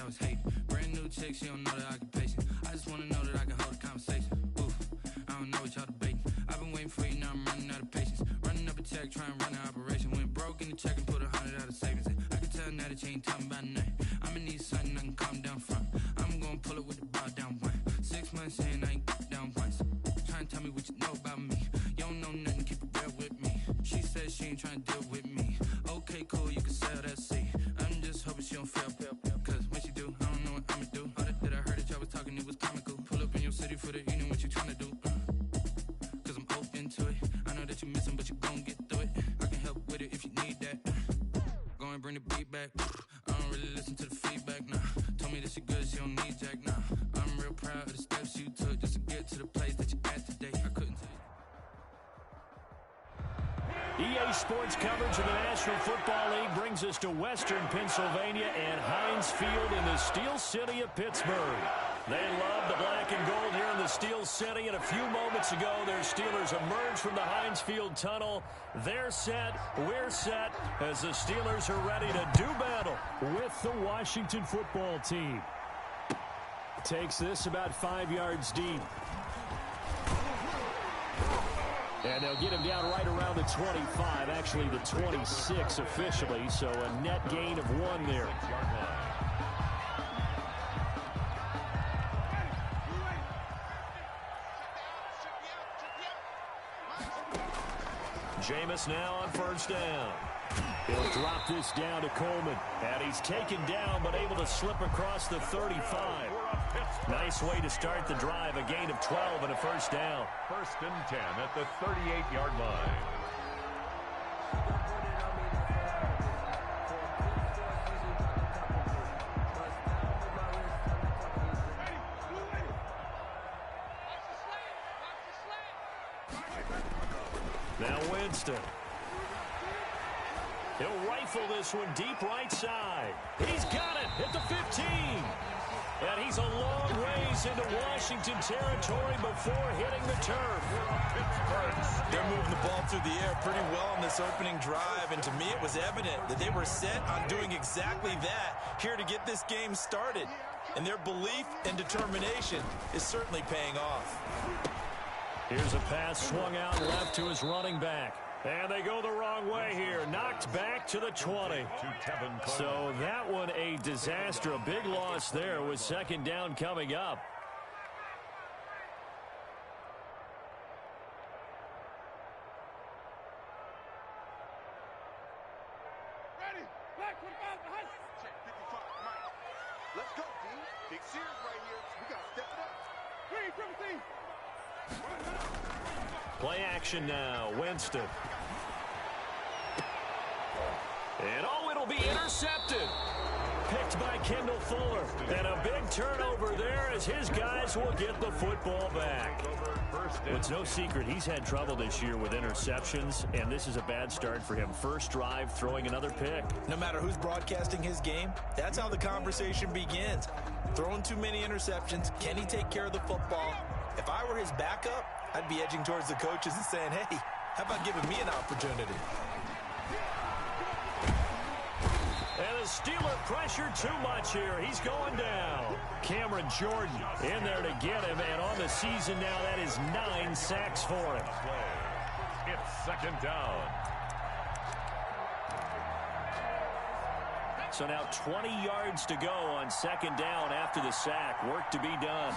I was hating. Brand new chick, she don't know the occupation. I just wanna know that I can hold a conversation. Oof, I don't know what y'all debating. I've been waiting for you, now I'm running out of patience. Running up a check, trying to run an operation. Went broke in the check and put 100 out of savings. I can tell now that you ain't talking about nothing. I'ma need something I can calm down from. I'm gonna pull it with the bar down one. 6 months in, I ain't down once. Trying to tell me what you know about me. You don't know nothing, keep it real with me. She said she ain't trying to deal with me. Okay, cool, you can sell that seat. I'm just hoping she don't fail. Cause when she do, I don't know what I'ma do. All that I heard that y'all was talking, it was comical. Pull up in your city for the evening, what you trying to do? Cause I'm open to it. I know that you missing, but you gon' get through it. I can help with it if you need that. Go and bring the beat back. I don't really listen to the feedback, nah. Told me that she good, she don't need Jack, nah. I'm real proud of the steps you took just to get to the place that you're at today. I couldn't tell you. EA Sports coverage of the National Football League brings us to Western Pennsylvania and Heinz Field in the Steel City of Pittsburgh. They love the black and gold here in the Steel City, and a few moments ago, their Steelers emerged from the Heinz Field tunnel. They're set, we're set, as the Steelers are ready to do battle with the Washington football team. Takes this about 5 yards deep. And they'll get him down right around the 25, actually the 26 officially, so a net gain of 1 there. Jameis now on first down. He'll drop this down to Coleman. And he's taken down but able to slip across the 35. Nice way to start the drive. A gain of 12 and a first down. 1st and 10 at the 38-yard line. Now Winston. He'll rifle this one deep right side. He's got it at the 15. And he's a long ways into Washington territory before hitting the turf. They're moving the ball through the air pretty well in this opening drive, and to me it was evident that they were set on doing exactly that here to get this game started. And their belief and determination is certainly paying off. Here's a pass swung out left to his running back. And they go the wrong way here. Knocked back to the 20. So that one a disaster. A big loss there with 2nd down coming up. Ready. Back, 25, behind. Check 55, Mike. Let's go, D. Big series right here. We got to step it up. Green, 17. Play action now. Winston. And it'll be intercepted. Picked by Kendall Fuller. And a big turnover there as his guys will get the football back. It's no secret he's had trouble this year with interceptions, and this is a bad start for him. First drive, throwing another pick. No matter who's broadcasting his game, that's how the conversation begins. Throwing too many interceptions, can he take care of the football? If I were his backup, I'd be edging towards the coaches and saying, hey, how about giving me an opportunity? And the Steeler pressure too much here. He's going down. Cameron Jordan in there to get him, and on the season now, that is 9 sacks for him. It's 2nd down. So now 20 yards to go on 2nd down after the sack. Work to be done.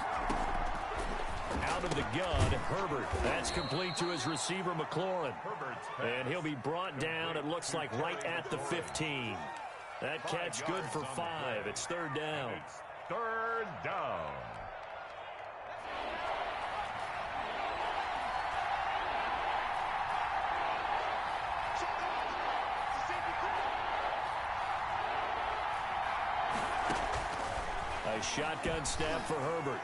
Out of the gun, Herbert. That's complete to his receiver, McLaurin. And he'll be brought down, it looks like, right at the 15. That catch good for 5. It's 3rd down. It's 3rd down. A shotgun snap for Herbert.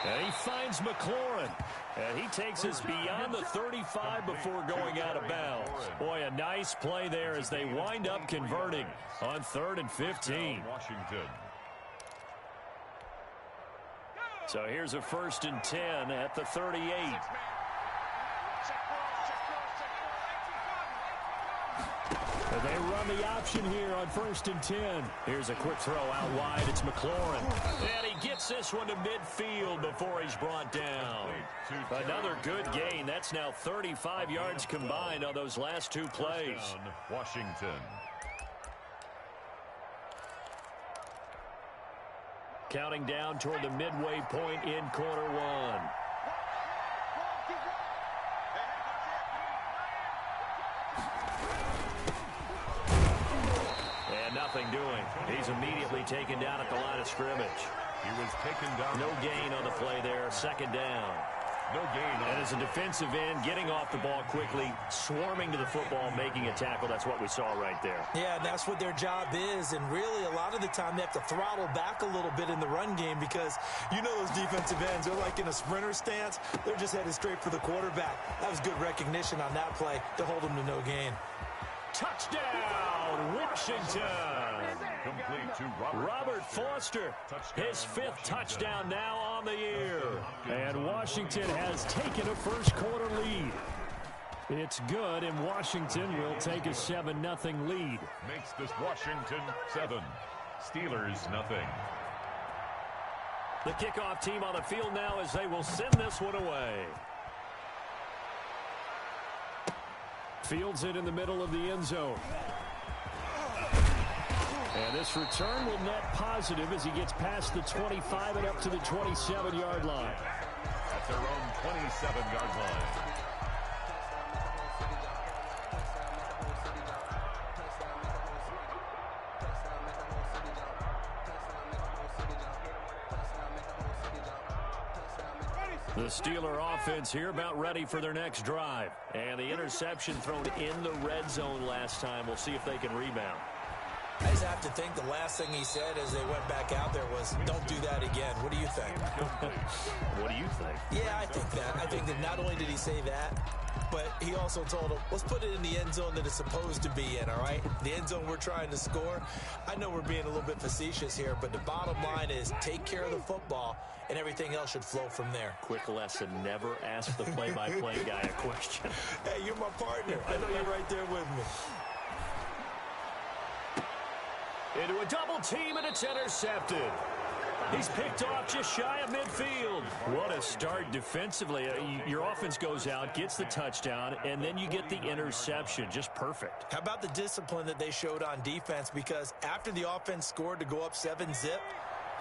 And he finds McLaurin. And he takes us beyond the 35 before going out of bounds. Boy, a nice play there as they wind up converting on 3rd and 15. Washington. So here's a 1st and 10 at the 38. And they run the option here on 1st and 10. Here's a quick throw out wide. It's McLaurin. And he gets this one to midfield before he's brought down. Another good gain. That's now 35 yards combined on those last two plays. Washington. Counting down toward the midway point in quarter one. And nothing doing. He's immediately taken down at the line of scrimmage. He was taken down. No gain on the play there. Second down. No gain. And as a defensive end, getting off the ball quickly, swarming to the football, making a tackle. That's what we saw right there. Yeah, that's what their job is. And really, a lot of the time, they have to throttle back a little bit in the run game because you know those defensive ends, they're like in a sprinter stance. They're just headed straight for the quarterback. That was good recognition on that play to hold them to no gain. Touchdown, Washington. Complete to Robert Foster, his 5th touchdown now on the year. And Washington has taken a first quarter lead. It's good, and Washington will take a 7-0 lead. Makes this Washington 7. Steelers nothing. The kickoff team on the field now as they will send this one away. Fields it in the middle of the end zone. And this return will net positive as he gets past the 25 and up to the 27-yard line. At their own 27-yard line. The Steeler offense here about ready for their next drive. And the interception thrown in the red zone last time. We'll see if they can rebound. I just have to think the last thing he said as they went back out there was, don't do that again. What do you think? What do you think? Yeah, I think that. I think that not only did he say that, but he also told him, let's put it in the end zone that it's supposed to be in, all right? The end zone we're trying to score. I know we're being a little bit facetious here, but the bottom line is take care of the football, and everything else should flow from there. Quick lesson, never ask the play-by-play guy a question. Hey, you're my partner. I know you're right there with me. Into a double team, and it's intercepted. He's picked off just shy of midfield. What a start defensively. Your offense goes out, gets the touchdown, and then you get the interception. Just perfect. How about the discipline that they showed on defense? Because after the offense scored to go up 7-zip,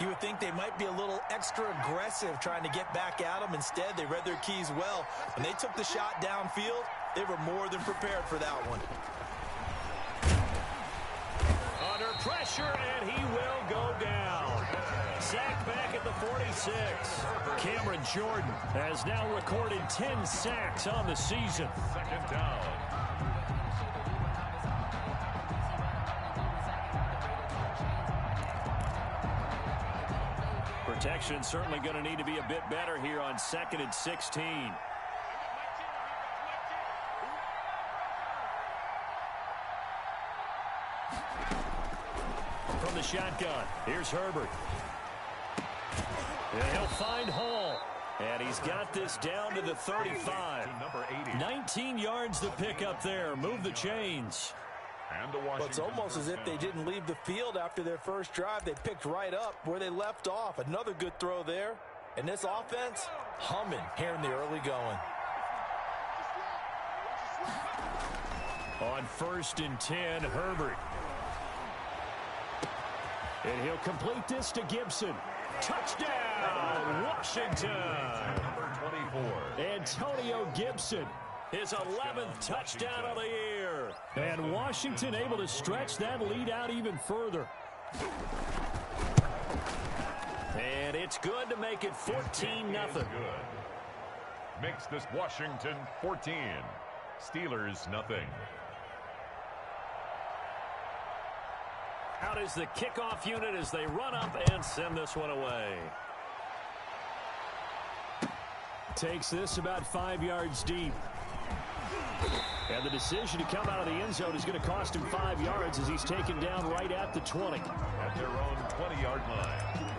you would think they might be a little extra aggressive trying to get back at them. Instead, they read their keys well. When they took the shot downfield, they were more than prepared for that one. Under pressure, and he will go down. Sacked back at the 46. Cameron Jordan has now recorded 10 sacks on the season. Second down. Protection certainly going to need to be a bit better here on 2nd and 16. From the shotgun, here's Herbert. And he'll find Hall. And he's got this down to the 35. To number 80. 19 yards to pick up there. Move the chains. And the Well, it's almost as if they didn't leave the field after their first drive. They picked right up where they left off. Another good throw there. And this offense, humming here in the early going. On 1st and 10, Herbert. And he'll complete this to Gibson. Touchdown, Washington. Number 24. Antonio Gibson, his 11th touchdown of the year. And Washington able to stretch that lead out even further. And it's good to make it 14-0. Good. Makes this Washington 14. Steelers nothing. Out is the kickoff unit as they run up and send this one away. Takes this about 5 yards deep. And the decision to come out of the end zone is going to cost him 5 yards as he's taken down right at the 20. At their own 20-yard line.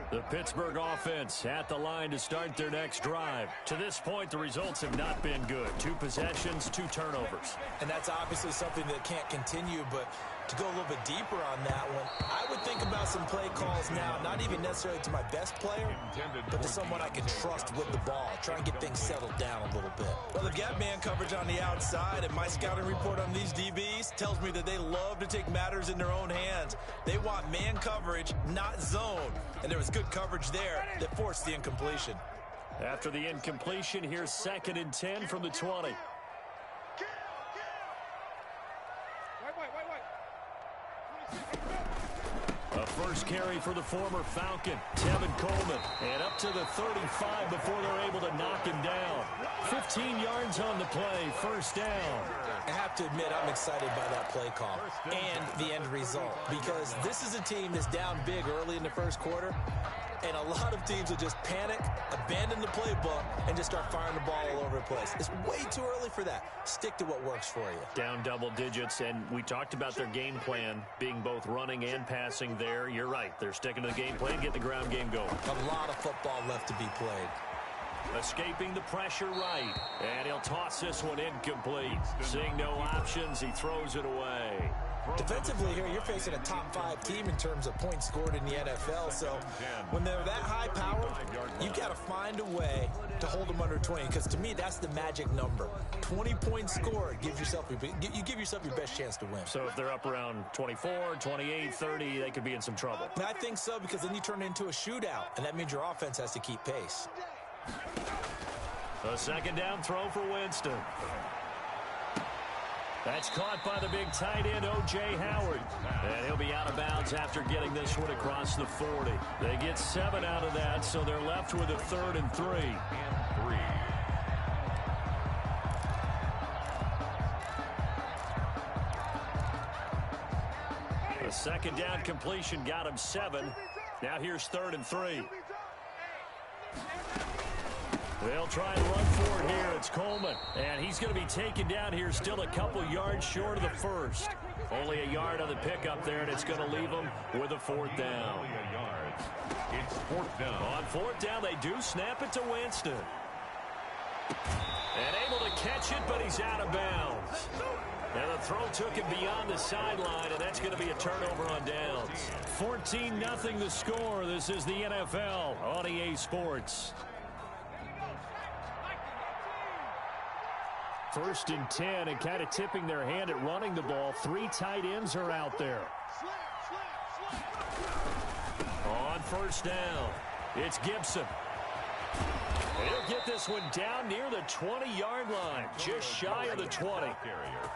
The Pittsburgh offense at the line to start their next drive. To this point, the results have not been good. 2 possessions, 2 turnovers. And that's obviously something that can't continue, but to go a little bit deeper on that one, I would think about some play calls now, not even necessarily to my best player, but to someone I can trust with the ball. Try and get things settled down a little bit. Well, they've got man coverage on the outside, and my scouting report on these DBs tells me that they love to take matters in their own hands. They want man coverage, not zone. And there was good coverage there that forced the incompletion. After the incompletion, here's 2nd and 10 from the 20. A first carry for the former Falcon, Tevin Coleman, and up to the 35 before they're able to knock him down. 15 yards on the play, first down. I have to admit, I'm excited by that play call and the end result, because this is a team that's down big early in the first quarter, and a lot of teams will just panic, abandon the playbook, and just start firing the ball all over the place. It's way too early for that. Stick to what works for you. Down double digits, and we talked about their game plan being both running and passing there. You're right. They're sticking to the game plan, get the ground game going. A lot of football left to be played. Escaping the pressure right, and he'll toss this one incomplete. Seeing no options, he throws it away. Defensively here, you're facing a top 5 team in terms of points scored in the NFL, so when they're that high powered, you've got to find a way to hold them under 20, because to me, that's the magic number. 20 points scored gives yourself, you give yourself your best chance to win. So if they're up around 24, 28, 30, they could be in some trouble. And I think so, because then you turn it into a shootout, and that means your offense has to keep pace. A 2nd down throw for Winston. That's caught by the big tight end, O.J. Howard. And he'll be out of bounds after getting this one across the 40. They get 7 out of that, so they're left with a 3rd and 3. A 2nd down completion got him 7. Now here's 3rd and 3. They'll try and run for it here. It's Coleman. And he's going to be taken down here still a couple yards short of the first. Only a yard on the pickup there, and it's going to leave them with a 4th down. It's 4th down. On 4th down, they do snap it to Winston. And able to catch it, but he's out of bounds. And the throw took him beyond the sideline, and that's going to be a turnover on downs. 14-0 the score. This is the NFL on EA Sports. 1st and 10, and kind of tipping their hand at running the ball. 3 tight ends are out there. On 1st down, it's Gibson. He'll get this one down near the 20-yard line, just shy of the 20.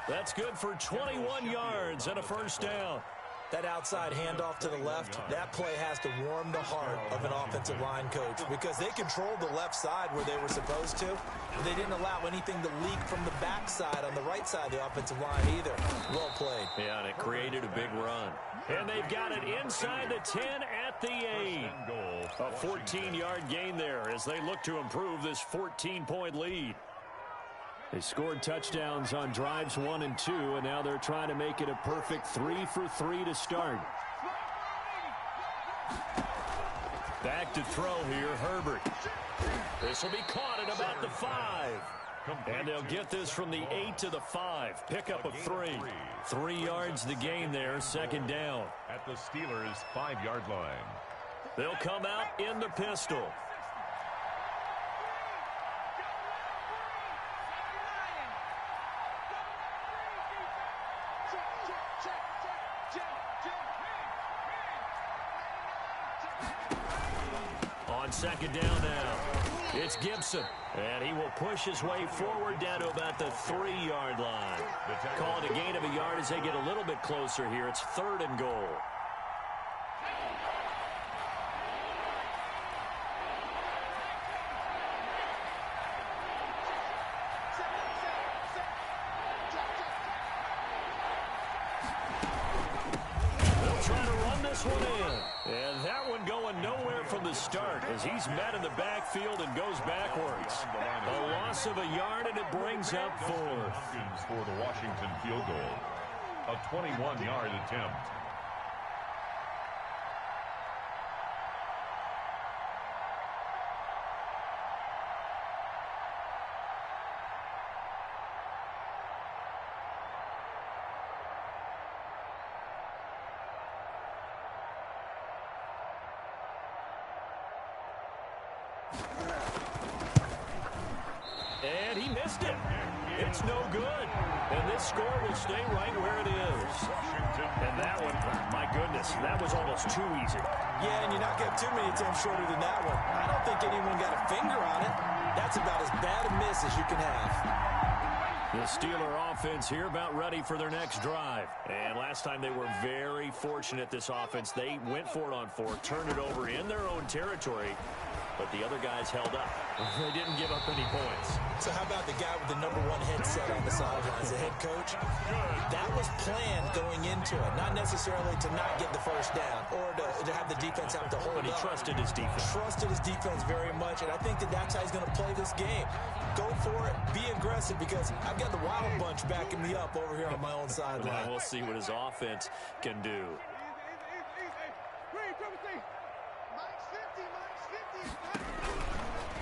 That's good for 21 yards and a 1st down. That outside handoff to the left, that play has to warm the heart of an offensive line coach, because they controlled the left side where they were supposed to. They didn't allow anything to leak from the backside on the right side of the offensive line either. Well played. Yeah, and it created a big run. And they've got it inside the 10 at the 8. A 14-yard gain there as they look to improve this 14-point lead. They scored touchdowns on drives 1 and 2, and now they're trying to make it a perfect 3 for 3 to start. Back to throw here, Herbert. This will be caught at about the 5. And they'll get this from the 8 to the 5. Pickup of 3. 3 yards the gain there, 2nd down. At the Steelers' 5-yard line. They'll come out in the pistol. On 2nd down now, it's Gibson, and he will push his way forward down to about the 3-yard line. Call it a gain of a yard as they get a little bit closer here. It's 3rd and goal. They'll try to run this one in. And that one going nowhere from the start as he's met in the backfield and goes backwards. A loss of a yard, and it brings up 4th. For the Washington field goal. A 21-yard attempt. And he missed it. It's no good. And this score will stay right where it is. And that one, my goodness, that was almost too easy. Yeah, and you're not getting too many attempts shorter than that one. I don't think anyone got a finger on it. That's about as bad a miss as you can have. The Steeler offense here about ready for their next drive. And last time they were very fortunate, this offense. They went for it on fourth, turned it over in their own territory, but the other guys held up. They didn't give up any points. So how about the guy with the #1 headset on the sidelines, the head coach? That was planned going into it, not necessarily to not get the first down or to have the defense have to hold But he up. trusted his defense. Trusted his defense very much, and I think that's how he's going to play this game. Go for it, be aggressive, because I've got the Wild Bunch backing me up over here on my own sideline. Now we'll see what his offense can do.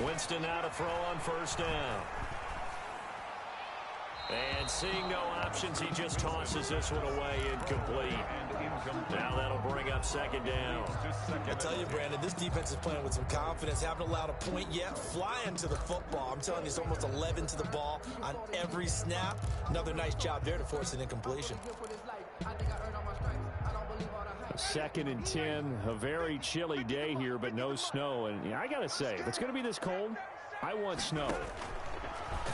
Winston now to throw on first down. And seeing no options, he just tosses this one away incomplete. Now that'll bring up second down. I tell you, Brandon, this defense is playing with some confidence. Haven't allowed a point yet. Flying to the football. I'm telling you, it's almost 11 to the ball on every snap. Another nice job there to force an incompletion. 2nd and 10, a very chilly day here, but no snow. And I got to say, if it's going to be this cold, I want snow.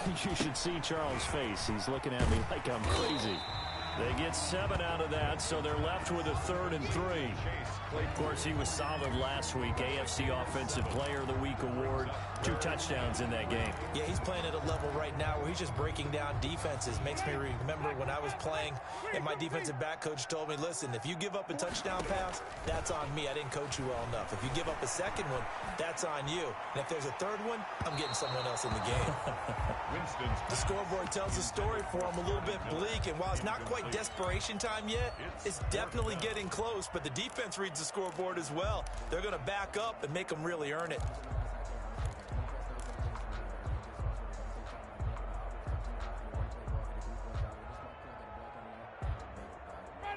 You should see Charles' face. He's looking at me like I'm crazy. They get 7 out of that, so they're left with a 3rd and 3. Of course, he was solid last week. AFC Offensive Player of the Week award. 2 touchdowns in that game. Yeah, he's playing at a level right now where he's just breaking down defenses. Makes me remember when I was playing and my defensive back coach told me, listen, if you give up a touchdown pass, that's on me. I didn't coach you well enough. If you give up a second one, that's on you. And if there's a third one, I'm getting someone else in the game. The scoreboard tells the story for him, a little bit bleak. And while it's not quite desperation time yet, it's definitely getting close. But the defense reads the scoreboard as well. They're going to back up and make them really earn it.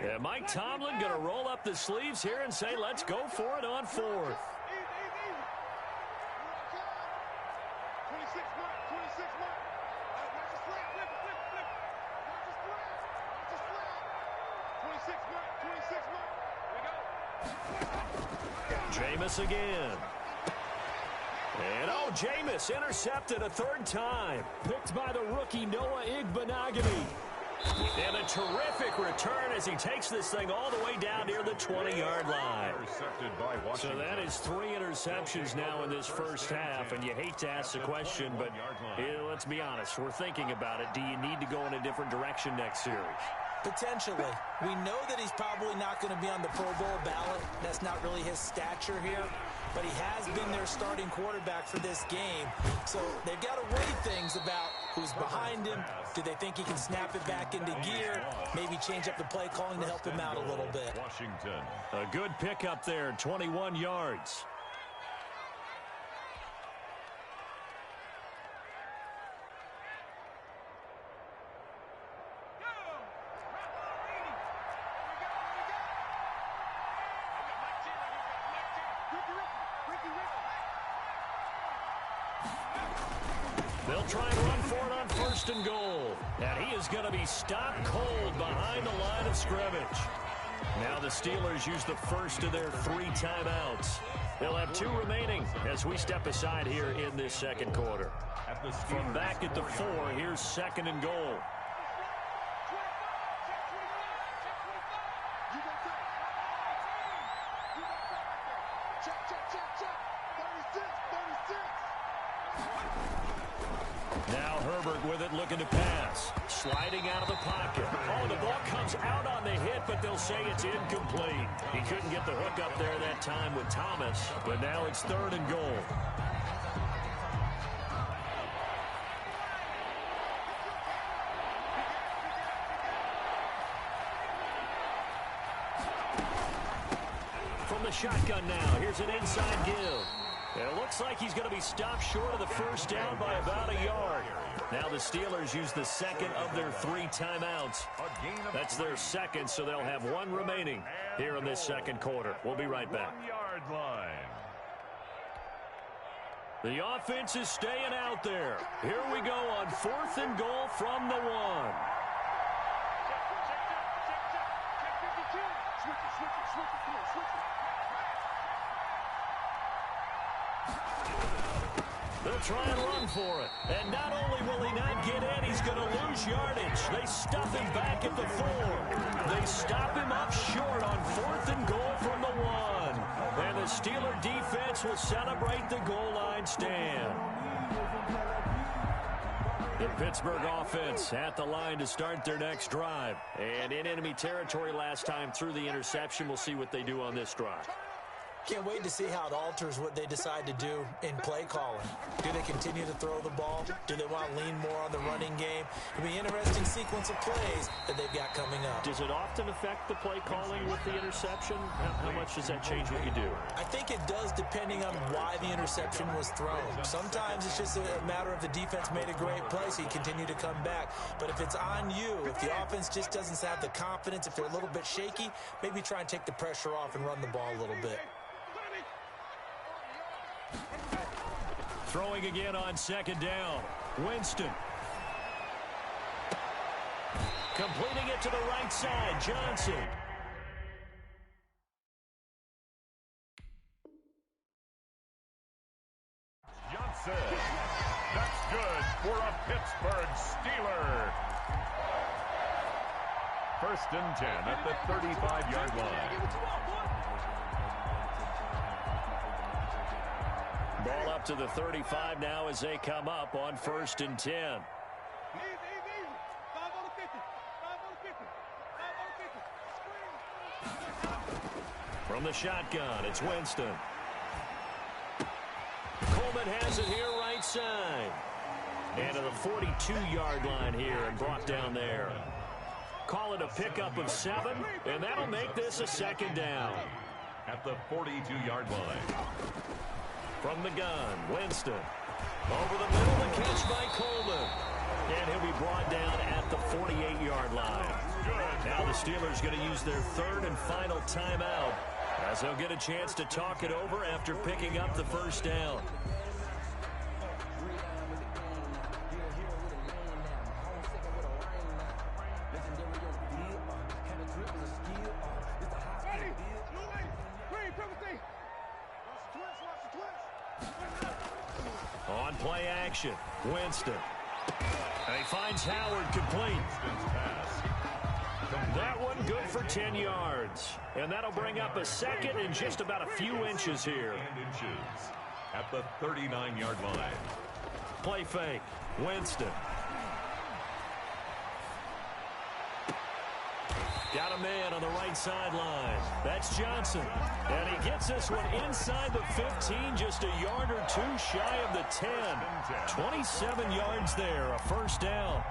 Yeah, Mike Tomlin going to roll up the sleeves here and say, let's go for it on 4th. Jameis again. And Jameis intercepted a 3rd time. Picked by the rookie Noah Igbenogany. And a terrific return as he takes this thing all the way down near the 20-yard line. So that is 3 interceptions now in this first half. And you hate to ask the question, but let's be honest. We're thinking about it. Do you need to go in a different direction next series? Potentially. We know that he's probably not going to be on the Pro Bowl ballot. That's not really his stature here. But he has been their starting quarterback for this game. So they've got to weigh things about who's behind him. Do they think he can snap it back into gear? Maybe change up the play calling to help him out a little bit. A good pickup there, 21 yards. They'll try and run for it on 1st and goal. And he is going to be stopped cold behind the line of scrimmage. Now the Steelers use the first of their 3 timeouts. They'll have 2 remaining as we step aside here in this second quarter. From back at the 4, here's 2nd and goal. Now Herbert with it, looking to pass. Sliding out of the pocket. The ball comes out on the hit, but they'll say it's incomplete. He couldn't get the hook up there that time with Thomas, but now it's 3rd and goal. From the shotgun now, here's an inside give. And it looks like he's going to be stopped short of the first down by about a yard. Now the Steelers use the 2nd of their 3 timeouts. That's their 2nd, so they'll have 1 remaining here in this second quarter. We'll be right back. The offense is staying out there. Here we go on 4th and goal from the 1. They'll try and run for it. And not only will he not get in, he's going to lose yardage. They stuff him back at the 4. They stop him up short on 4th and goal from the 1. And the Steeler defense will celebrate the goal line stand. The Pittsburgh offense at the line to start their next drive. And in enemy territory last time through the interception. We'll see what they do on this drive. Can't wait to see how it alters what they decide to do in play calling. Do they continue to throw the ball? Do they want to lean more on the running game? It'll be an interesting sequence of plays that they've got coming up. Does it often affect the play calling with the interception? How much does that change what you do? I think it does, depending on why the interception was thrown. Sometimes it's just a matter of the defense made a great play, so you continue to come back. But if it's on you, if the offense just doesn't have the confidence, if they're a little bit shaky, maybe try and take the pressure off and run the ball a little bit. Throwing again on 2nd down. Winston. Completing it to the right side. Johnson. Johnson. That's good for a Pittsburgh Steeler. 1st and 10 at the 35-yard line. Ball up to the 35 now as they come up on 1st and 10. From the shotgun, it's Winston. Coleman has it here right side. And to the 42-yard line here and brought down there. Call it a pickup of 7, and that'll make this a 2nd down. At the 42-yard line. From the gun, Winston. Over the middle, the catch by Coleman. And he'll be brought down at the 48-yard line. Now the Steelers going to use their 3rd and final timeout as they'll get a chance to talk it over after picking up the 1st down. On play action, Winston. And he finds Howard complete. That one good for 10 yards. And that'll bring up a 2nd and just about a few inches here. At the 39-yard line. Play fake, Winston. Got a man on the right sideline. That's Johnson. And he gets this one inside the 15, just a yard or 2 shy of the 10. 27 yards there, a 1st down.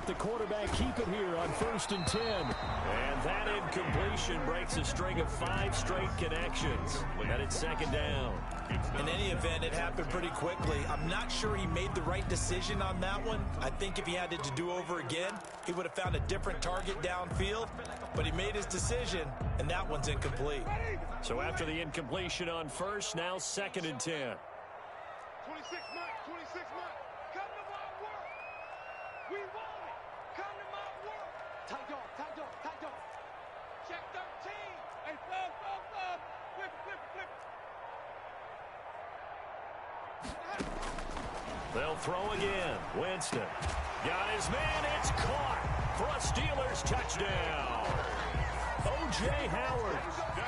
The quarterback keep it here on 1st and 10. And that incompletion breaks a string of 5 straight connections. And it's 2nd down. In any event, it happened pretty quickly. I'm not sure he made the right decision on that one. I think if he had it to do over again, he would have found a different target downfield. But he made his decision, and that one's incomplete. So after the incompletion on 1st, now 2nd and 10. 26 Mike, 26 Mike. Come to my work. We want it. Come to my work. Tight dog, tight dog, tight dog. Check 13. Hey, flub. Flip it. They'll throw again. Winston. Got his man. It's caught for a Steelers touchdown. O.J. Howard,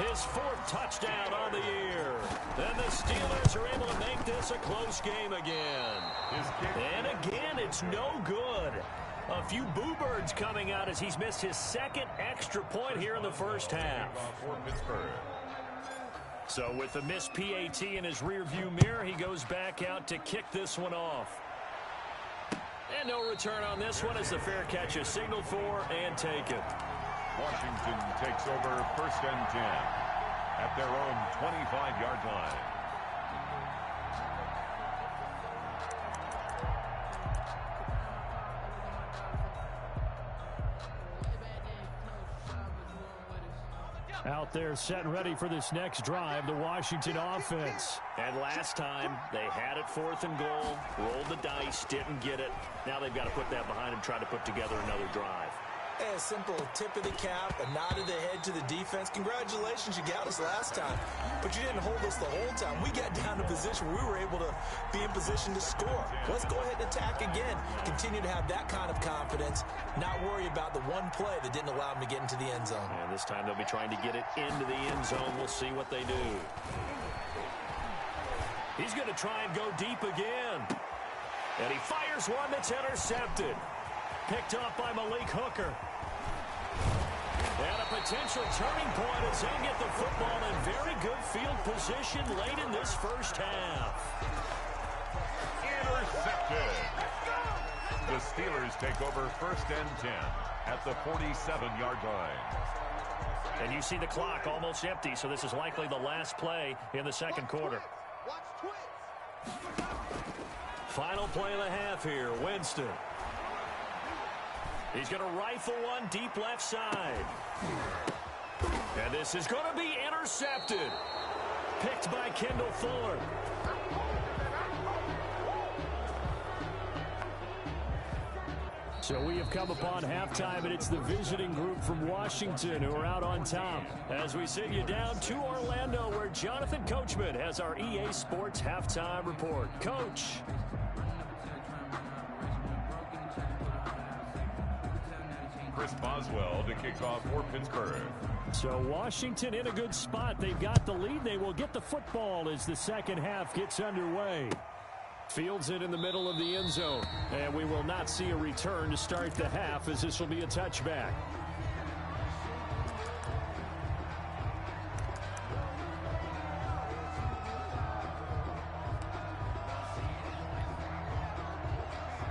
his 4th touchdown on the year. And the Steelers are able to make this a close game again. And again, it's no good. A few boo birds coming out as he's missed his 2nd extra point here in the 1st half. So with the missed PAT in his rearview mirror, he goes back out to kick this one off. And no return on this one as the fair catch is signaled for and taken. Washington takes over 1st and 10 at their own 25-yard line. Out there set and ready for this next drive, the Washington offense. And last time, they had it 4th and goal, rolled the dice, didn't get it. Now they've got to put that behind them, try to put together another drive. Hey, a simple tip of the cap, a nod of the head to the defense. Congratulations, you got us last time. But you didn't hold us the whole time. We got down to position where we were able to be in position to score. Let's go ahead and attack again. Continue to have that kind of confidence, not worry about the one play that didn't allow them to get into the end zone. And this time they'll be trying to get it into the end zone. We'll see what they do. He's going to try and go deep again. And he fires one that's intercepted. Picked off by Malik Hooker. And a potential turning point as they get the football in very good field position late in this first half. Intercepted. The Steelers take over 1st and 10 at the 47-yard line. And you see the clock almost empty, so this is likely the last play in the second quarter. Final play of the half here, Winston. He's going to rifle one deep left side. And this is going to be intercepted. Picked by Kendall Fuller. So we have come upon halftime, and it's the visiting group from Washington who are out on top. As we send you down to Orlando, where Jonathan Coachman has our EA Sports halftime report. Coach. Chris Boswell to kick off for Pittsburgh. So Washington in a good spot. They've got the lead. They will get the football as the second half gets underway. Fields it in the middle of the end zone. And we will not see a return to start the half, as this will be a touchback.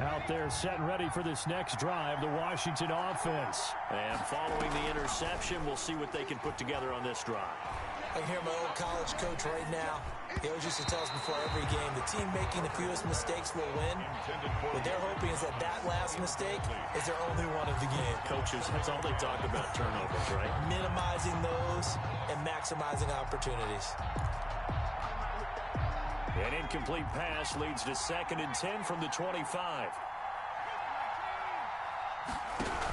Out there set and ready for this next drive, the Washington offense. And following the interception, we'll see what they can put together on this drive. I can hear my old college coach right now. He always used to tell us before every game, the team making the fewest mistakes will win. What they're hoping is that that last mistake is their only one of the game. Coaches, that's all they talk about, turnovers, right? Minimizing those and maximizing opportunities. An incomplete pass leads to 2nd and 10 from the 25.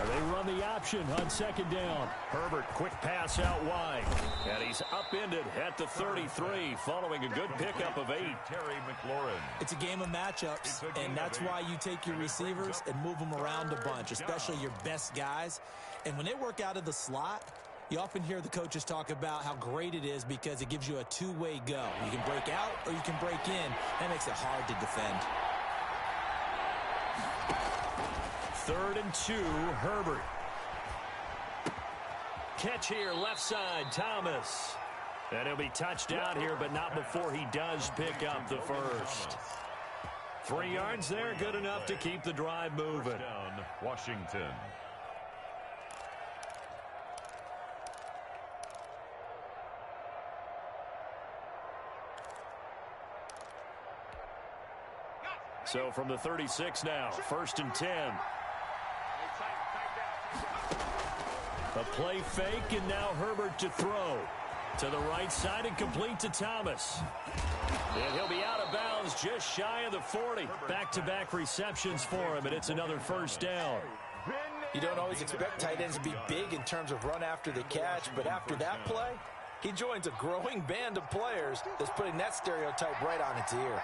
They run the option on 2nd down. Herbert, quick pass out wide. And he's upended at the 33 following a good pickup of 8. Terry McLaurin. It's a game of matchups, and that's why you take your receivers and move them around a bunch, especially your best guys. And when they work out of the slot, you often hear the coaches talk about how great it is because it gives you a two-way go. You can break out or you can break in. That makes it hard to defend. 3rd and 2, Herbert. Catch here, left side, Thomas. And he'll be touched down here, but not before he does pick up the first. 3 yards there, good enough to keep the drive moving. Down, Washington. So from the 36 now, 1st and 10. A play fake, and now Herbert to throw. To the right side and complete to Thomas. And he'll be out of bounds just shy of the 40. Back-to-back receptions for him, and it's another first down. You don't always expect tight ends to be big in terms of run after the catch, but after that play, he joins a growing band of players that's putting that stereotype right on its ear.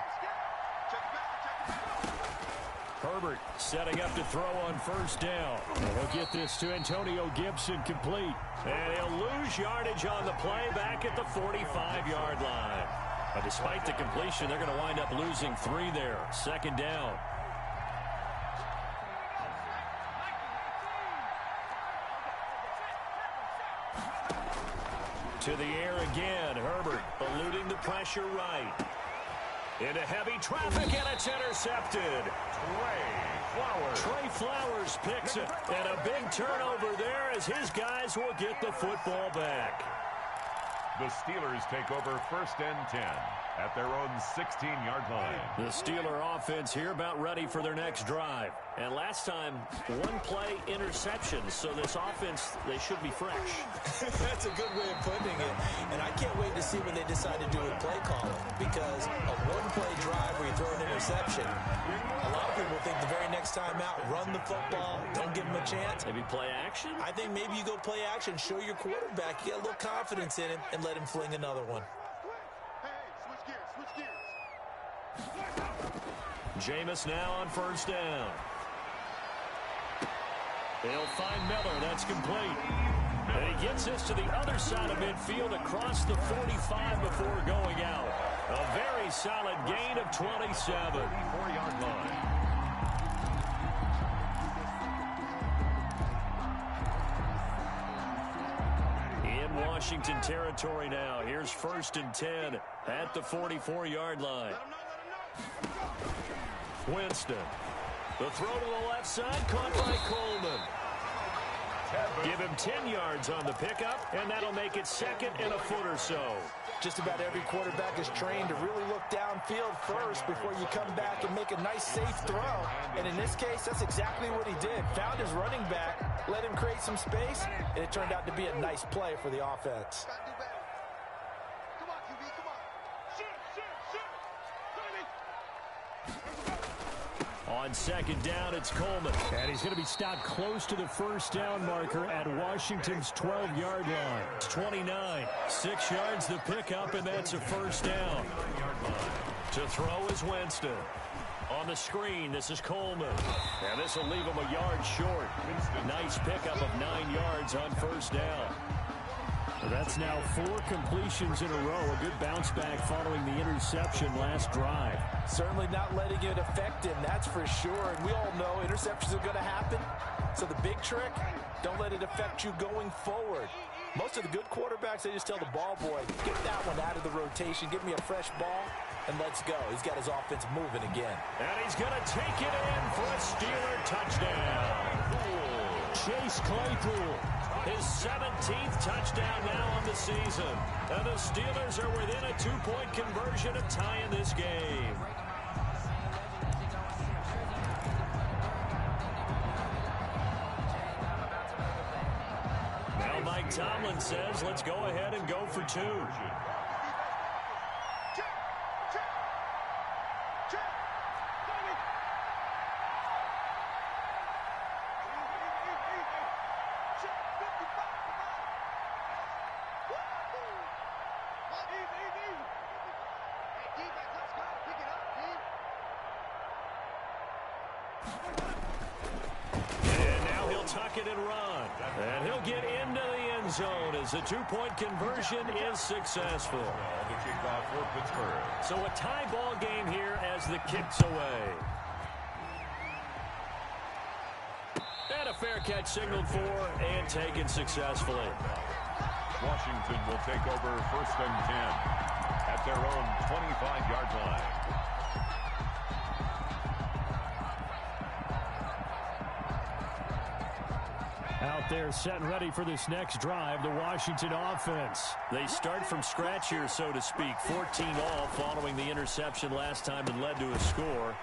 Herbert setting up to throw on 1st down. And he'll get this to Antonio Gibson complete. And he'll lose yardage on the play back at the 45-yard line. But despite the completion, they're going to wind up losing 3 there. 2nd down. To the air again, Herbert eluding the pressure right. Into heavy traffic, and it's intercepted. Trey Flowers picks it, and a big turnover there as his guys will get the football back. The Steelers take over 1st and 10 at their own 16-yard line. The Steeler offense here about ready for their next drive. And last time, one-play interception. So this offense, they should be fresh. That's a good way of putting it. And I can't wait to see what they decide to do with play calling. Because a one-play drive where you throw an interception, a lot of people think the very next time out, run the football, don't give them a chance. Maybe play action? I think maybe you go play action, show your quarterback, you get a little confidence in him, and let him fling another one. Jameis now on first down. They'll find Miller. That's complete. And he gets this to the other side of midfield across the 45 before going out. A very solid gain of 27. 34-yard line. In Washington territory now. Here's 1st and 10 at the 44-yard line. Winston. The throw to the left side, caught by Coleman. Give him 10 yards on the pickup, and that'll make it 2nd and a foot or so. Just about every quarterback is trained to really look downfield first before you come back and make a nice, safe throw. And in this case, that's exactly what he did. Found his running back, let him create some space, and it turned out to be a nice play for the offense. On 2nd down, it's Coleman. And he's going to be stopped close to the first down marker at Washington's 12-yard line. It's 29. 6 yards the pickup, and that's a first down. To throw is Winston. On the screen, this is Coleman. And this will leave him a yard short. Nice pickup of 9 yards on first down. That's now 4 completions in a row. A good bounce back following the interception last drive. Certainly not letting it affect him, that's for sure. And we all know interceptions are going to happen. So the big trick, don't let it affect you going forward. Most of the good quarterbacks, they just tell the ball boy, get that one out of the rotation, give me a fresh ball, and let's go. He's got his offense moving again. And he's going to take it in for a Steeler touchdown. Chase Claypool. His 17th touchdown now on the season. And the Steelers are within a 2-point conversion of tying this game. Now Mike Tomlin says, let's go ahead and go for 2. And he'll get into the end zone as the 2-point conversion is successful. The kickoff for Pittsburgh. So a tie ball game here as the kick's away. And a fair catch signaled for and taken successfully. Washington will take over 1st and 10 at their own 25-yard line. Out there set and ready for this next drive, the Washington offense. They start from scratch here, so to speak. 14 all following the interception last time that led to a score.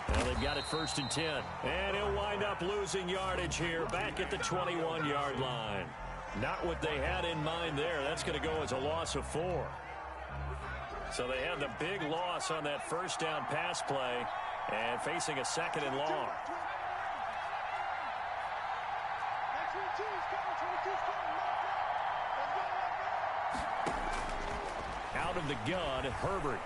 Well, they've got it 1st and 10. And he'll wind up losing yardage here back at the 21-yard line. Not what they had in mind there. That's going to go as a loss of 4. So they had the big loss on that first down pass play and facing a 2nd and long. Out of the gun, Herbert.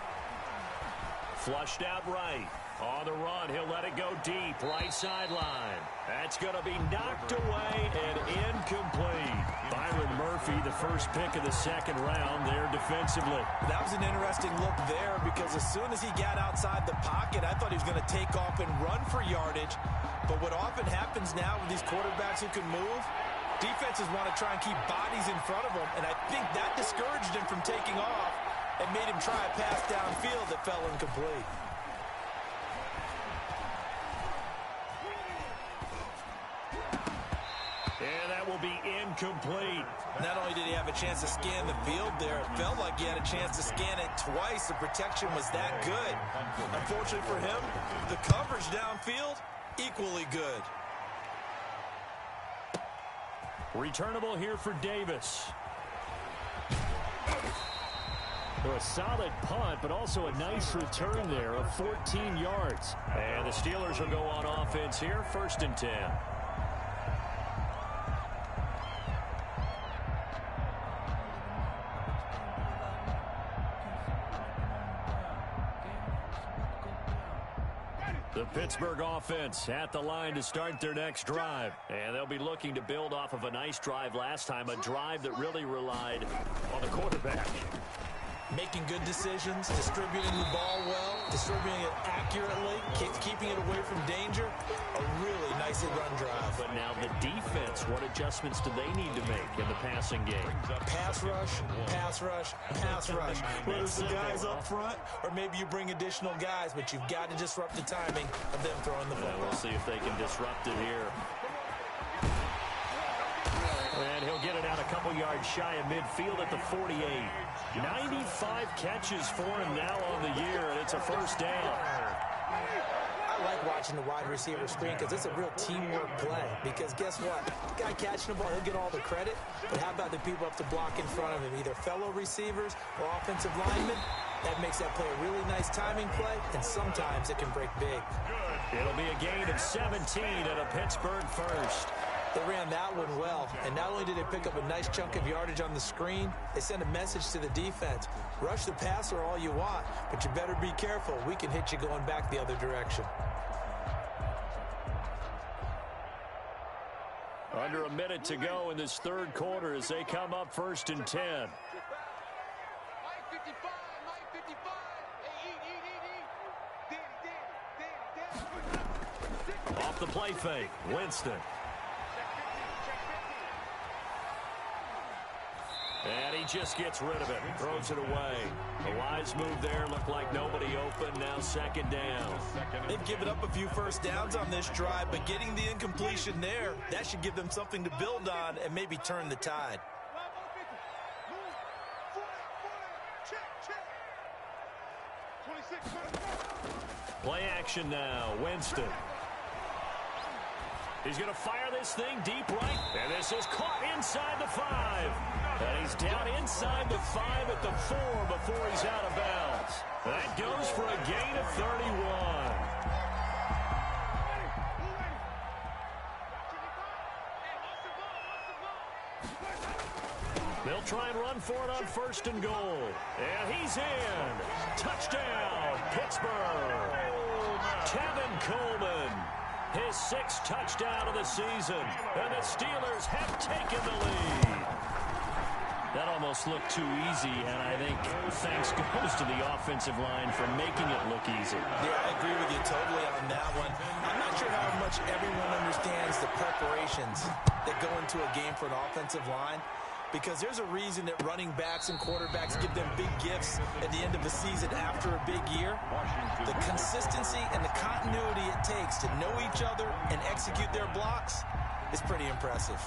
Flushed out right. On the run, he'll let it go deep. Right sideline. That's going to be knocked away and incomplete. Byron Murphy, the first pick of the 2nd round there defensively. That was an interesting look there because as soon as he got outside the pocket, I thought he was going to take off and run for yardage. But what often happens now with these quarterbacks who can move, defenses want to try and keep bodies in front of them, and I think that discouraged him from taking off and made him try a pass downfield that fell incomplete. And that will be incomplete. Not only did he have a a chance to scan the field there. It felt like he had a chance to scan it twice. The protection was that good. Unfortunately for him, the coverage downfield, equally good. Returnable here for Davis. A solid punt, but also a nice return there of 14 yards. And the Steelers will go on offense here, 1st and 10. The Pittsburgh offense at the line to start their next drive. And they'll be looking to build off of a nice drive last time, a drive that really relied on the quarterback. Making good decisions, distributing the ball well, distributing it accurately, keeping it away from danger. A really nicely run drive. But now the defense, what adjustments do they need to make in the passing game? Pass rush, pass rush, pass rush. Whether it's the guys up front or maybe you bring additional guys, but you've got to disrupt the timing of them throwing the football. We'll see if they can disrupt it here. And he'll get it out a couple yards shy of midfield at the 48. 95 catches for him now on the year, and it's a 1st down. I like watching the wide receiver screen because it's a real teamwork play. Because guess what? The guy catching the ball, he'll get all the credit. But how about the people up to block in front of him, either fellow receivers or offensive linemen? That makes that play a really nice timing play, and sometimes it can break big. It'll be a gain of 17 and a Pittsburgh 1st. They ran that one well, and not only did they pick up a nice chunk of yardage on the screen, they sent a message to the defense. Rush the passer all you want, but you better be careful. We can hit you going back the other direction. Under a minute to go in this 3rd quarter as they come up 1st and 10. Off the play fake, Winston. And he just gets rid of it, throws it away. A wise move there, looked like nobody open, now 2nd down. They've given up a few 1st downs on this drive, but getting the incompletion there, that should give them something to build on and maybe turn the tide. Play action now, Winston. He's going to fire this thing deep right, and this is caught inside the 5. And he's down inside the 5 at the 4 before he's out of bounds. That goes for a gain of 31. They'll try and run for it on 1st and goal. And he's in. Touchdown, Pittsburgh. Tevin Coleman. His 6th touchdown of the season. And the Steelers have taken the lead. That almost looked too easy, and I think thanks goes to the offensive line for making it look easy. Yeah, I agree with you totally on that one. I'm not sure how much everyone understands the preparations that go into a game for an offensive line, because there's a reason that running backs and quarterbacks give them big gifts at the end of a season after a big year. The consistency and the continuity it takes to know each other and execute their blocks is pretty impressive.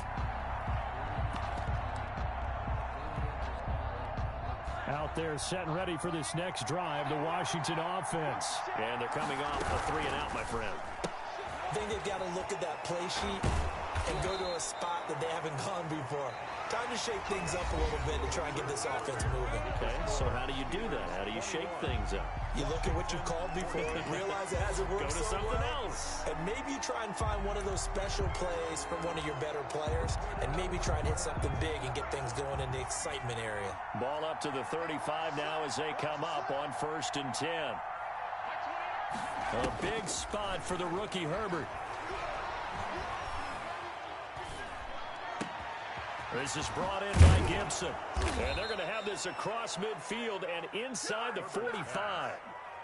Out there set and ready for this next drive, the Washington offense. And they're coming off a 3-and-out, my friend. I think they've got to look at that play sheet and go to a spot that they haven't gone before. Time to shake things up a little bit to try and get this offense moving. Okay, so how do you do that? How do you shake things up? You look at what you've called before, realize it hasn't worked Go to so something well, else. and maybe you try and find one of those special plays from one of your better players, and maybe try and hit something big and get things going in the excitement area. Ball up to the 35 now as they come up on 1st and 10. A big spot for the rookie Herbert. This is brought in by Gibson. And they're going to have this across midfield and inside the 45.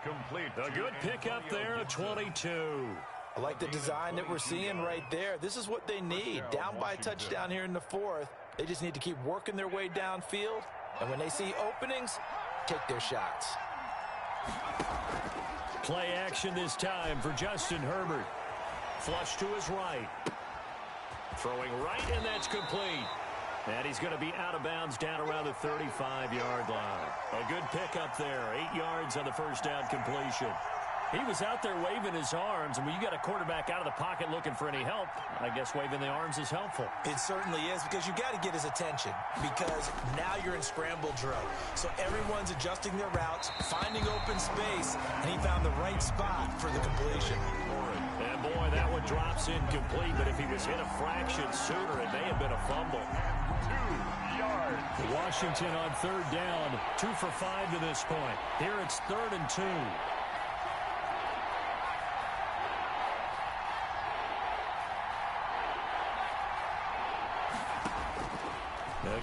Complete. A good pickup there at 22. I like the design that we're seeing right there. This is what they need. Down by a touchdown here in the 4th. They just need to keep working their way downfield. And when they see openings, take their shots. Play action this time for Justin Herbert. Flush to his right. Throwing right, and that's complete. And he's going to be out of bounds down around the 35-yard line. A good pickup there. 8 yards on the first down completion. He was out there waving his arms, and when you got a quarterback out of the pocket looking for any help, I guess waving the arms is helpful. It certainly is, because you got to get his attention, because now you're in scramble drill. So everyone's adjusting their routes, finding open space, and he found the right spot for the completion. And boy, that one drops incomplete, but if he was hit a fraction sooner, it may have been a fumble. 2 yards. Washington on third down, 2 for 5 to this point. Here it's 3rd and 2.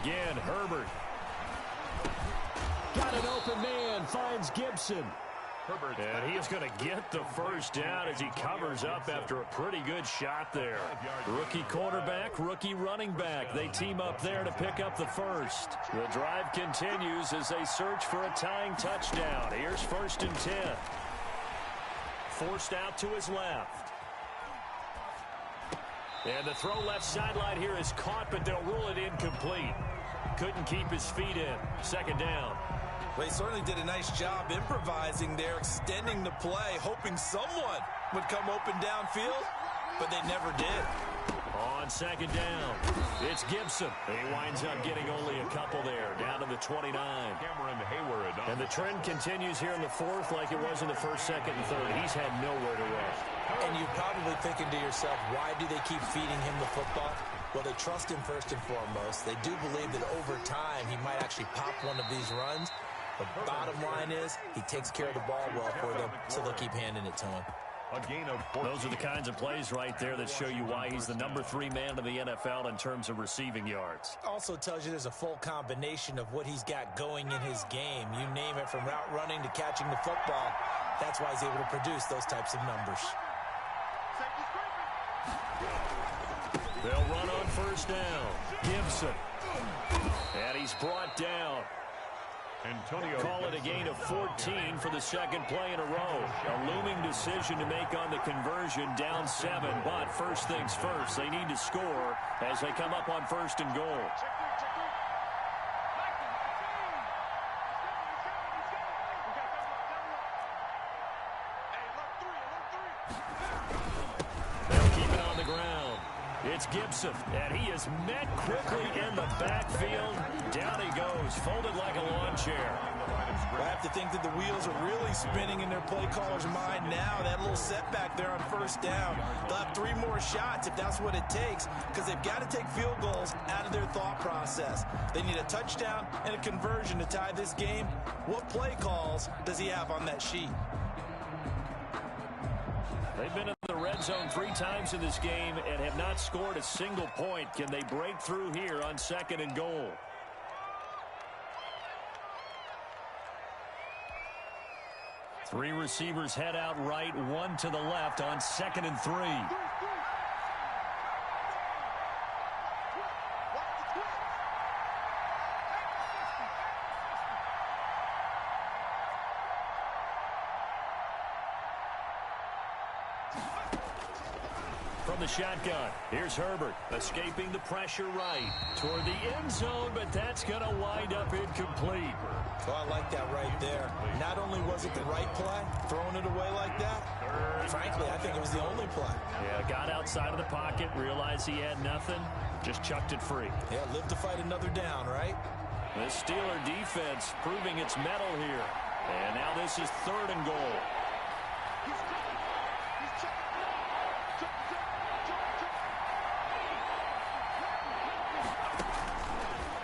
Again, Herbert. Got an open man, finds Gibson. Herbert. And he is going to get the first down as he covers up after a pretty good shot there. Rookie quarterback, rookie running back. They team up there to pick up the first. The drive continues as they search for a tying touchdown. Here's 1st and 10. Forced out to his left. And the throw left sideline here is caught, but they'll rule it incomplete. Couldn't keep his feet in. 2nd down. Well, he certainly did a nice job improvising there, extending the play, hoping someone would come open downfield, but they never did. On 2nd down, it's Gibson. He winds up getting only a couple there, down to the 29. Cameron Hayward. And the trend continues here in the 4th like it was in the 1st, 2nd, and 3rd. He's had nowhere to run. And you're probably thinking to yourself, why do they keep feeding him the football? Well, they trust him first and foremost. They do believe that over time he might actually pop one of these runs. The bottom line is he takes care of the ball well for them, so they'll keep handing it to him. A gain of 14. Those are the kinds of plays right there that show you why he's the number 3 man in the NFL in terms of receiving yards. Also tells you there's a full combination of what he's got going in his game. You name it, from route running to catching the football. That's why he's able to produce those types of numbers. They'll run on 1st down. Gibson. And he's brought down. Antonio. Call it a gain of 14 for the 2nd play in a row. A looming decision to make on the conversion, down 7. But first things first, they need to score as they come up on 1st and goal. They'll keep it on the ground. It's Gibson, and he is met quickly in the backfield. Down he goes, folded like a lawn chair. I have to think that the wheels are really spinning in their play caller's mind now. That little setback there on 1st down. They'll have 3 more shots if that's what it takes, because they've got to take field goals out of their thought process. They need a touchdown and a conversion to tie this game. What play calls does he have on that sheet? They've been in the red zone 3 times in this game and have not scored a single point. Can they break through here on 2nd and goal? Three receivers head out right, 1 to the left on 2nd and 3. From the shotgun, here's Herbert, escaping the pressure right toward the end zone, but that's going to wind up incomplete. Oh, I like that right there. Not only was it the right play, throwing it away like that, frankly, I think it was the only play. Yeah, got outside of the pocket, realized he had nothing, just chucked it free. Yeah, live to fight another down, right? The Steeler defense proving its mettle here. And now this is 3rd and goal.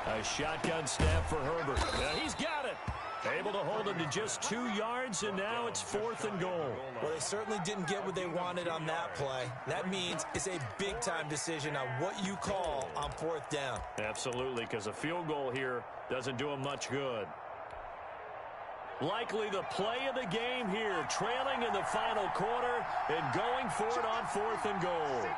A shotgun snap for Herbert. Now he's got it. Able to hold him to just 2 yards, and now it's 4th and goal. Well, they certainly didn't get what they wanted on that play. That means it's a big-time decision on what you call on 4th down. Absolutely, because a field goal here doesn't do him much good. Likely the play of the game here, trailing in the final quarter and going for it on 4th and goal.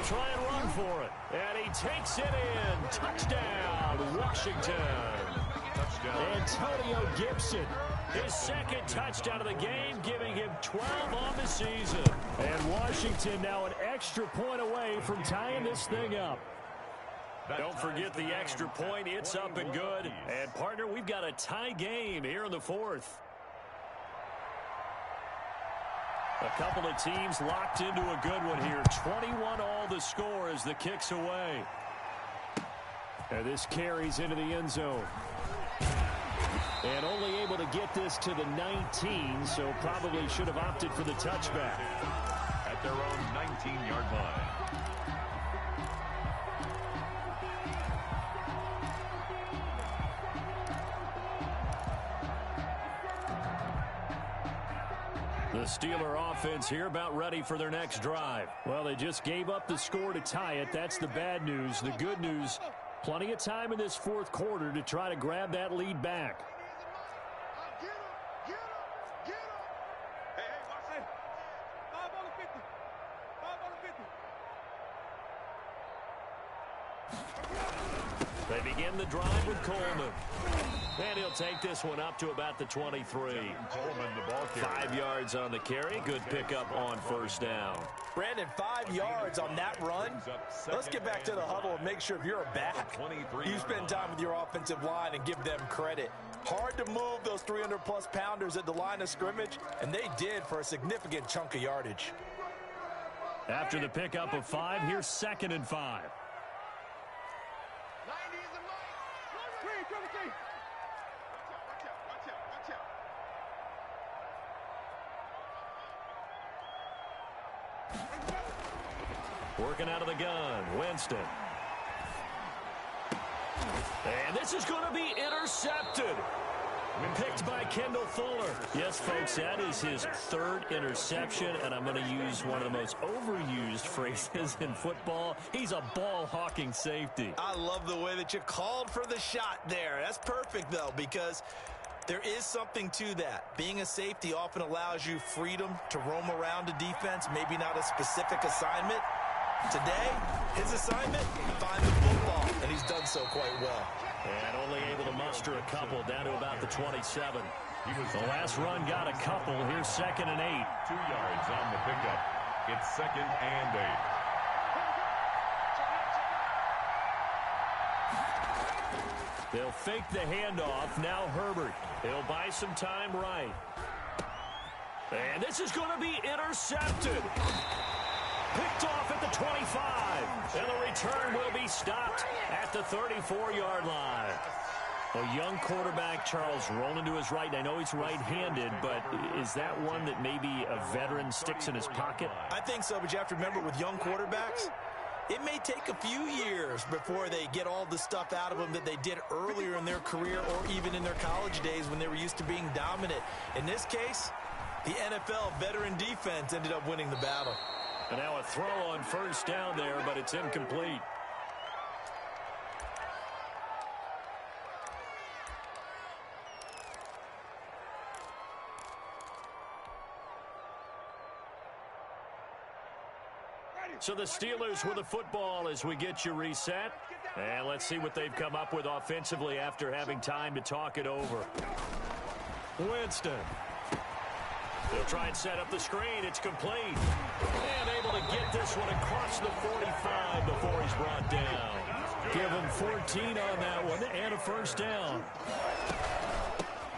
They'll try and run for it. And he takes it in. Touchdown, Washington. Touchdown. Antonio Gibson. His second touchdown of the game, giving him 12 on the season. And Washington now an extra point away from tying this thing up. Don't forget the extra point. It's up and good. And, partner, we've got a tie game here in the fourth. A couple of teams locked into a good one here. 21 all the score as the kick's away. And this carries into the end zone. And only able to get this to the 19, so probably should have opted for the touchback. At their own 19-yard line. The Steeler offense here about ready for their next drive. Well, they just gave up the score to tie it. That's the bad news. The good news, plenty of time in this fourth quarter to try to grab that lead back. They begin the drive with Coleman. And he'll take this one up to about the 23. Coleman, the ball carrier. 5 yards on the carry. Good pickup on first down. Brandon, 5 yards on that run. Let's get back to the huddle and make sure if you're a back, you spend time with your offensive line and give them credit. Hard to move those 300-plus pounders at the line of scrimmage, and they did for a significant chunk of yardage. After the pickup of 5, here's 2nd and 5. Working out of the gun, Winston. And this is going to be intercepted. Picked by Kendall Fuller. Yes, folks, that is his 3rd interception, and I'm going to use one of the most overused phrases in football. He's a ball-hawking safety. I love the way that you called for the shot there. That's perfect, though, because there is something to that. Being a safety often allows you freedom to roam around a defense, maybe not a specific assignment. Today, his assignment, find the football, and he's done so quite well. And only able to muster a couple down to about the 27. The last run got a couple. Here's 2nd and 8. 2 yards on the pickup. It's 2nd and 8. They'll fake the handoff. Now Herbert. He'll buy some time right. And this is going to be intercepted. Picked off at the 25. And the return will be stopped at the 34-yard line. A young quarterback, Charles, rolling to his right. I know he's right-handed, but is that one that maybe a veteran sticks in his pocket? I think so, but you have to remember with young quarterbacks, it may take a few years before they get all the stuff out of them that they did earlier in their career or even in their college days when they were used to being dominant. In this case, the NFL veteran defense ended up winning the battle. And now a throw on first down there, but it's incomplete. So the Steelers with the football as we get you reset. And let's see what they've come up with offensively after having time to talk it over. Winston. They'll try and set up the screen. It's complete. And able to get this one across the 45 before he's brought down. Give him 14 on that one and a first down.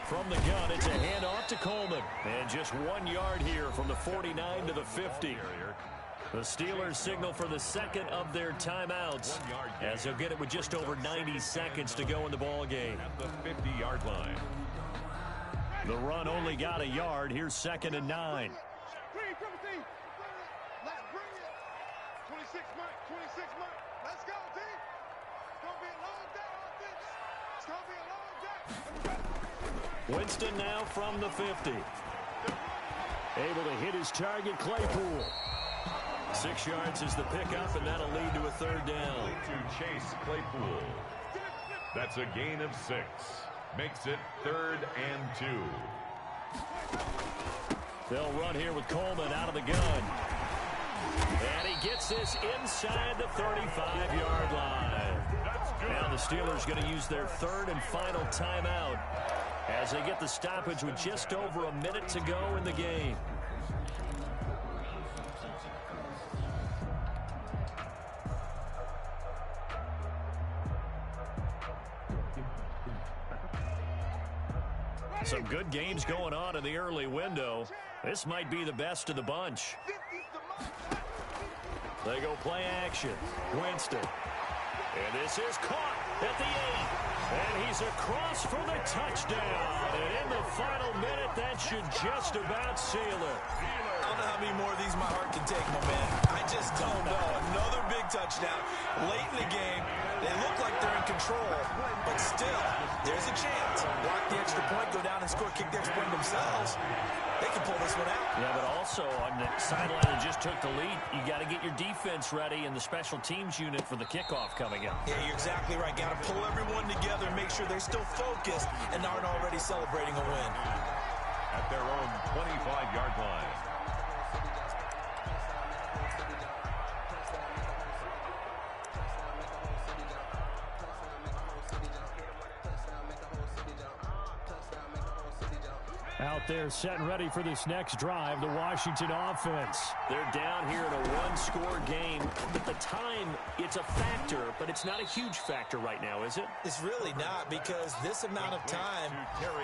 From the gun, it's a handoff to Coleman. And just 1 yard here from the 49 to the 50. The Steelers signal for the second of their timeouts as they'll get it with just over 90 seconds to go in the ball game. At the 50-yard line. The run only got a yard. Here's 2nd and 9. 26 months, 26 months. Let's go, team. It's going to be a long day on this. It's going to be a long day. Winston now from the 50. Able to hit his target, Claypool. 6 yards is the pickup, and that'll lead to a third down. To Chase Claypool. That's a gain of 6. Makes it 3rd and 2. They'll run here with Coleman out of the gun. And he gets takes this inside the 35-yard line. Now the Steelers going to use their third and final timeout as they get the stoppage with just over a minute to go in the game. Some good games going on in the early window. This might be the best of the bunch. They go play action. Winston. And this is caught at the 8. And he's across for the touchdown. And in the final minute, that should just about seal it. I don't know how many more of these my heart can take, my man. I just don't know. Another big touchdown late in the game. They look like they're in control, but still, there's a chance. Block the extra point, go down and score, kick the extra point themselves. They can pull this one out. Yeah, but also on the sideline that just took the lead, you got to get your defense ready and the special teams unit for the kickoff coming up. Yeah, you're exactly right. Got to pull everyone together, make sure they're still focused and aren't already celebrating a win. At their own 25-yard line. Out there set and ready for this next drive, the Washington offense. They're down here in a one-score game. At the time, it's a factor, but it's not a huge factor right now, is it? It's really not, because this amount of time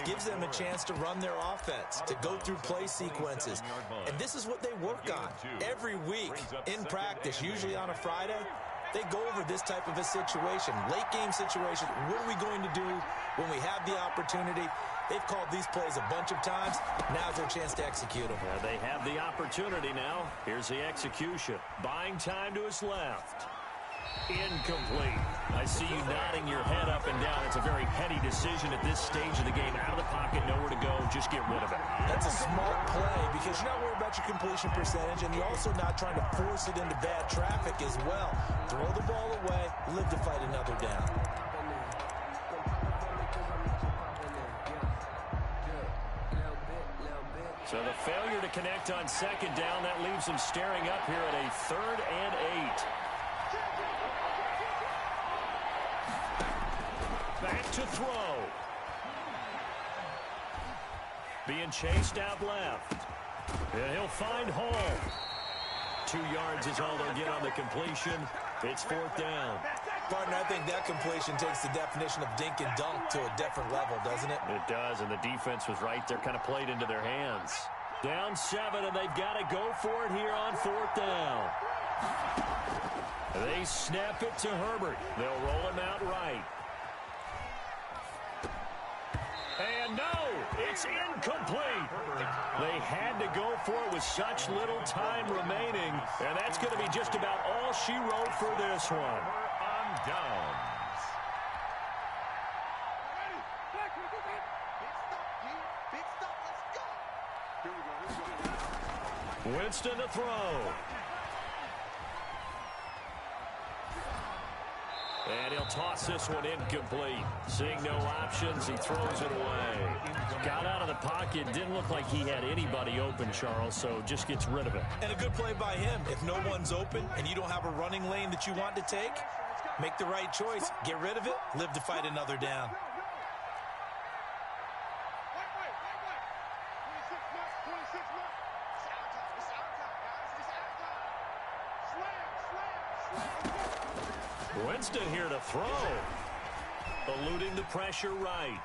gives them a chance to run their offense, to go through play sequences. And this is what they work on every week in practice, usually on a Friday. They go over this type of a situation, late game situation. What are we going to do when we have the opportunity? They've called these plays a bunch of times. Now's their chance to execute them. They have the opportunity now. Here's the execution. Buying time to his left. Incomplete. I see you nodding your head up and down. It's a very heady decision at this stage of the game. Out of the pocket, nowhere to go. Just get rid of it. That's a smart play because you're not worried about your completion percentage, and you're also not trying to force it into bad traffic as well. Throw the ball away, live to fight another down. So the failure to connect on second down, that leaves them staring up here at a 3rd and 8. Back to throw. Being chased out left. And he'll find Hall. 2 yards is all they'll get on the completion. It's 4th down. Partner, I think that completion takes the definition of dink and dunk to a different level, doesn't it? It does, and the defense was right there, kind of played into their hands. Down 7, and they've got to go for it here on 4th down. They snap it to Herbert. They'll roll him out right. And no, it's incomplete. They had to go for it with such little time remaining, and that's going to be just about all she wrote for this one. Downs. Winston to throw. And he'll toss this one incomplete. Seeing no options, he throws it away. Got out of the pocket. Didn't look like he had anybody open, Charles, so just gets rid of it. And a good play by him. If no one's open and you don't have a running lane that you want to take, make the right choice. Get rid of it. Live to fight another down. Winston here to throw. Eluding the pressure right.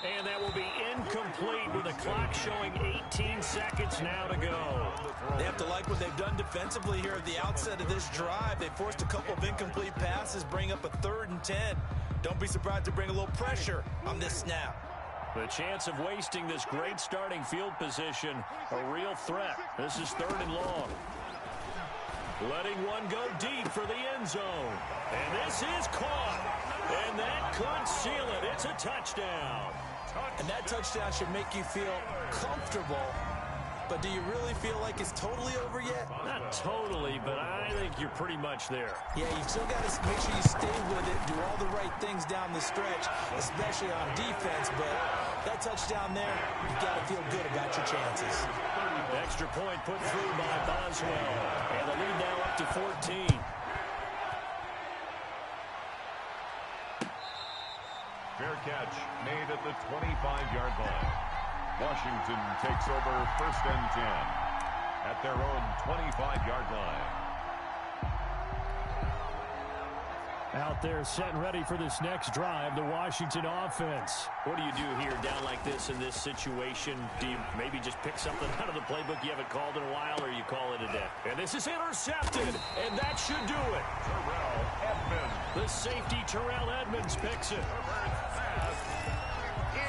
And that will be incomplete with the clock showing 18 seconds now to go. They have to like what they've done defensively here at the outset of this drive. They forced a couple of incomplete passes, bring up a 3rd and 10. Don't be surprised to bring a little pressure on this snap. The chance of wasting this great starting field position, a real threat. This is 3rd and long. Letting one go deep for the end zone. And this is caught. And that could seal it. It's a touchdown. And that touchdown should make you feel comfortable. But do you really feel like it's totally over yet? Not totally, but I think you're pretty much there. Yeah, you've still got to make sure you stay with it, do all the right things down the stretch, especially on defense. But that touchdown there, you've got to feel good about your chances. Extra point put through by Boswell. And the lead now up to 14. Fair catch made at the 25-yard line. Washington takes over first and 10 at their own 25-yard line. Out there set and ready for this next drive, the Washington offense. What do you do here down like this in this situation? Do you maybe just pick something out of the playbook you haven't called in a while, or you call it a day? And this is intercepted, and that should do it. Terrell Edmonds. The safety, Terrell Edmonds, picks it.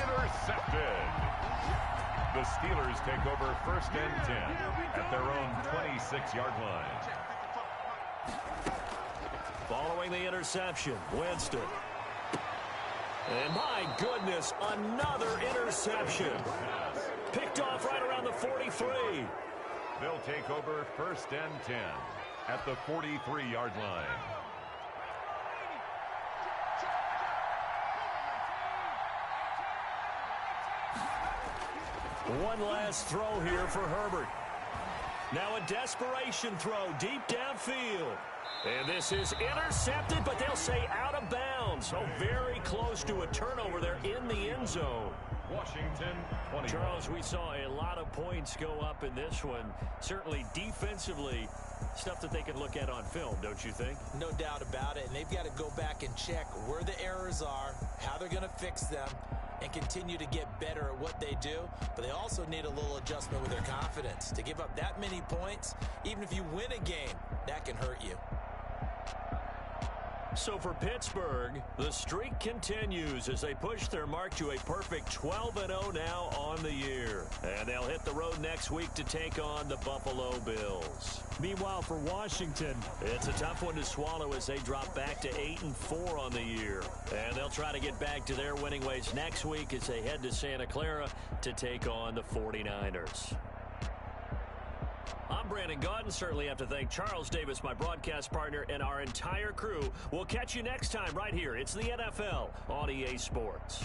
Intercepted. The Steelers take over first and 10 at their own 26-yard line. Following the interception, Winston. And my goodness, another interception. Picked off right around the 43. They'll take over first and 10 at the 43-yard line. One last throw here for Herbert. Now a desperation throw deep downfield. And this is intercepted, but they'll say out of bounds. So very close to a turnover there in the end zone. Washington 20. Charles, we saw a lot of points go up in this one. Certainly defensively, stuff that they can look at on film, don't you think? No doubt about it. And they've got to go back and check where the errors are, how they're going to fix them, and continue to get better at what they do. But they also need a little adjustment with their confidence. To give up that many points, even if you win a game, that can hurt you. So for Pittsburgh, the streak continues as they push their mark to a perfect 12-0 now on the year. And they'll hit the road next week to take on the Buffalo Bills. Meanwhile, for Washington, it's a tough one to swallow as they drop back to 8-4 on the year. And they'll try to get back to their winning ways next week as they head to Santa Clara to take on the 49ers. I'm Brandon Gaudin. Certainly have to thank Charles Davis, my broadcast partner, and our entire crew. We'll catch you next time right here. It's the NFL on EA Sports.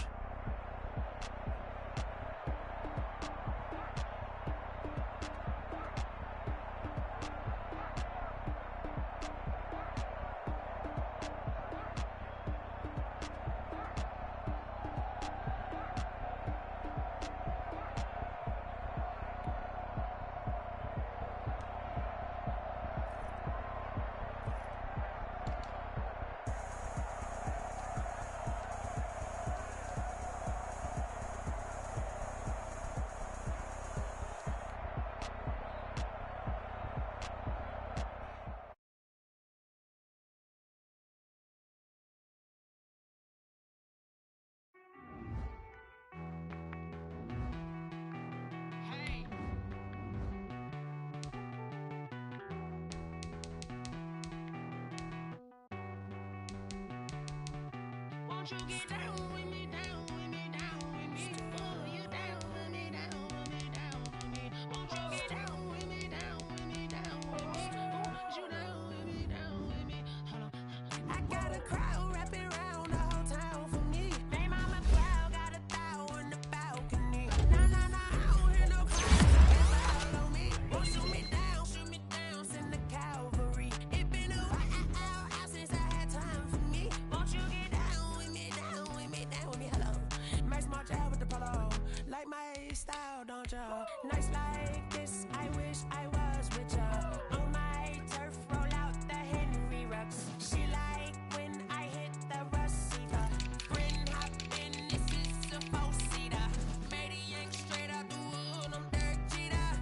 Won't you get down with me, down with me, down with me? Oh, you down with me, down with me, down with me. Won't you get down with me, down with me, down with me? Oh, you down with me, down with me? Hold on. I got a crowd wrapping around the whole town for me. They mama cloud got a thou on the balcony. Nah, I don't hear no clouds. It's all on me. Won't shoot me down, send the cavalry. It been a while since I had time for me. Won't you get down with me, down with me, down with me? Hello. Max March out with the polo. Like my style, don't ya? Nights like this, I wish I was with ya. On my turf, roll out the Henry Rux. She like when I hit the receiver. Friend hop in, this is a four-seater. Made a yank straight out the wood, I'm Derek Jeter.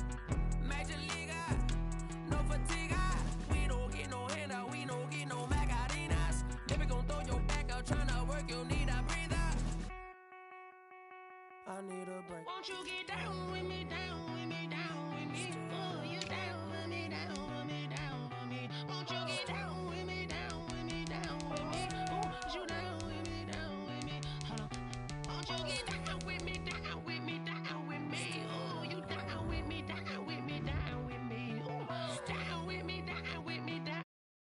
Major leaguer, no fatigue. We don't get no handout, we don't get no Macarinas. Never gon' throw your back out, tryna work, you need a breather. I need a break. Won't you get down with me, down with me, down with me? Oh, you down with me, down with me?